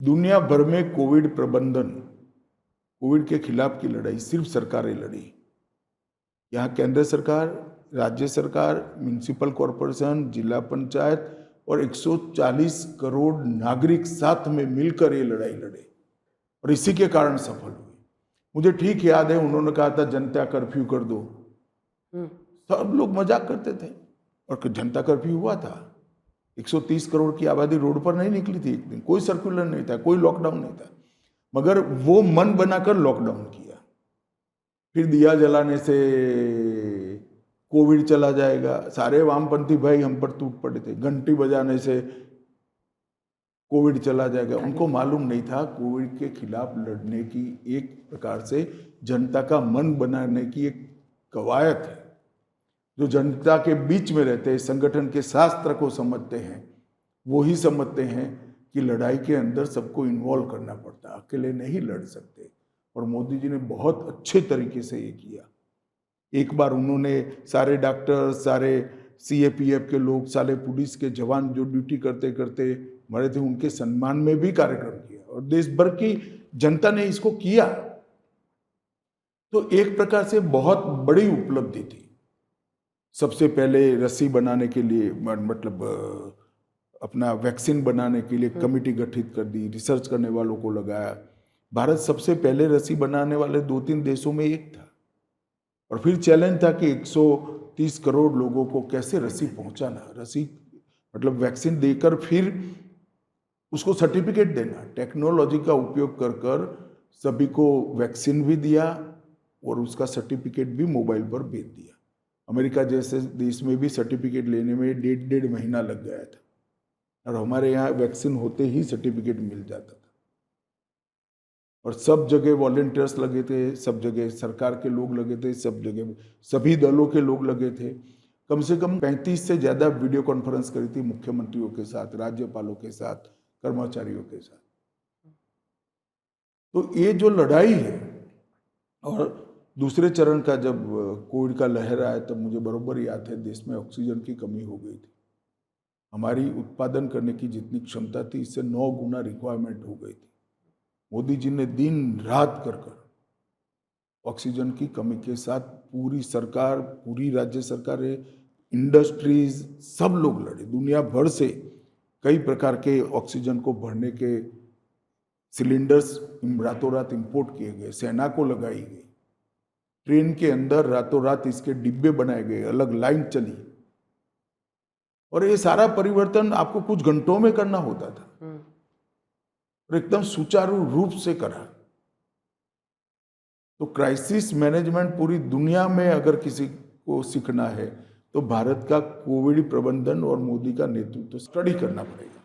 दुनिया भर में कोविड प्रबंधन, कोविड के खिलाफ की लड़ाई सिर्फ सरकारें लड़ी। यहाँ केंद्र सरकार, राज्य सरकार, म्यूनिसिपल कॉरपोरेशन, जिला पंचायत और 140 करोड़ नागरिक साथ में मिलकर ये लड़ाई लड़े और इसी के कारण सफल हुए। मुझे ठीक याद है, उन्होंने कहा था जनता कर्फ्यू कर दो। सब लोग मजाक करते थे और जनता कर्फ्यू हुआ था। 130 करोड़ की आबादी रोड पर नहीं निकली थी एक दिन, कोई सर्कुलर नहीं था, कोई लॉकडाउन नहीं था, मगर वो मन बनाकर लॉकडाउन किया। फिर दिया जलाने से कोविड चला जाएगा, सारे वामपंथी भाई हम पर टूट पड़े थे। घंटी बजाने से कोविड चला जाएगा। उनको मालूम नहीं था कोविड के खिलाफ लड़ने की एक प्रकार से जनता का मन बनाने की एक कवायद है। जो जनता के बीच में रहते हैं, संगठन के शास्त्र को समझते हैं, वो ही समझते हैं कि लड़ाई के अंदर सबको इन्वॉल्व करना पड़ता है, अकेले नहीं लड़ सकते। और मोदी जी ने बहुत अच्छे तरीके से ये किया। एक बार उन्होंने सारे डॉक्टर, सारे सीएपीएफ के लोग, सारे पुलिस के जवान जो ड्यूटी करते करते मरे थे, उनके सम्मान में भी कार्यक्रम किया और देश भर की जनता ने इसको किया। तो एक प्रकार से बहुत बड़ी उपलब्धि थी। सबसे पहले रस्सी बनाने के लिए, मतलब अपना वैक्सीन बनाने के लिए कमेटी गठित कर दी, रिसर्च करने वालों को लगाया। भारत सबसे पहले रस्सी बनाने वाले 2-3 देशों में एक था। और फिर चैलेंज था कि 130 करोड़ लोगों को कैसे रस्सी पहुंचाना, रस्सी मतलब वैक्सीन देकर फिर उसको सर्टिफिकेट देना। टेक्नोलॉजी का उपयोग कर कर सभी को वैक्सीन भी दिया और उसका सर्टिफिकेट भी मोबाइल पर भेज दिया। अमेरिका जैसे देश में भी सर्टिफिकेट लेने में 1.5 महीना लग गया था और हमारे यहाँ वैक्सीन होते ही सर्टिफिकेट मिल जाता था। और सब जगह वॉलंटियर्स लगे थे, सब जगह सरकार के लोग लगे थे, सब जगह सभी दलों के लोग लगे थे। कम से कम 35 से ज़्यादा वीडियो कॉन्फ्रेंस करी थी मुख्यमंत्रियों के साथ, राज्यपालों के साथ, कर्मचारियों के साथ। तो ये जो लड़ाई है, और दूसरे चरण का जब कोविड का लहर आया तब मुझे बराबर याद है देश में ऑक्सीजन की कमी हो गई थी। हमारी उत्पादन करने की जितनी क्षमता थी इससे 9 गुना रिक्वायरमेंट हो गई थी। मोदी जी ने दिन रात कर ऑक्सीजन की कमी के साथ पूरी सरकार, पूरी राज्य सरकारें, इंडस्ट्रीज, सब लोग लड़े। दुनिया भर से कई प्रकार के ऑक्सीजन को भरने के सिलेंडर्स रातों रात इंपोर्ट किए गए, सेना को लगाई गई, ट्रेन के अंदर रातों रात इसके डिब्बे बनाए गए, अलग लाइन चली। और ये सारा परिवर्तन आपको कुछ घंटों में करना होता था और एकदम सुचारू रूप से करा। तो क्राइसिस मैनेजमेंट पूरी दुनिया में अगर किसी को सीखना है तो भारत का कोविड प्रबंधन और मोदी का नेतृत्व स्टडी करना पड़ेगा।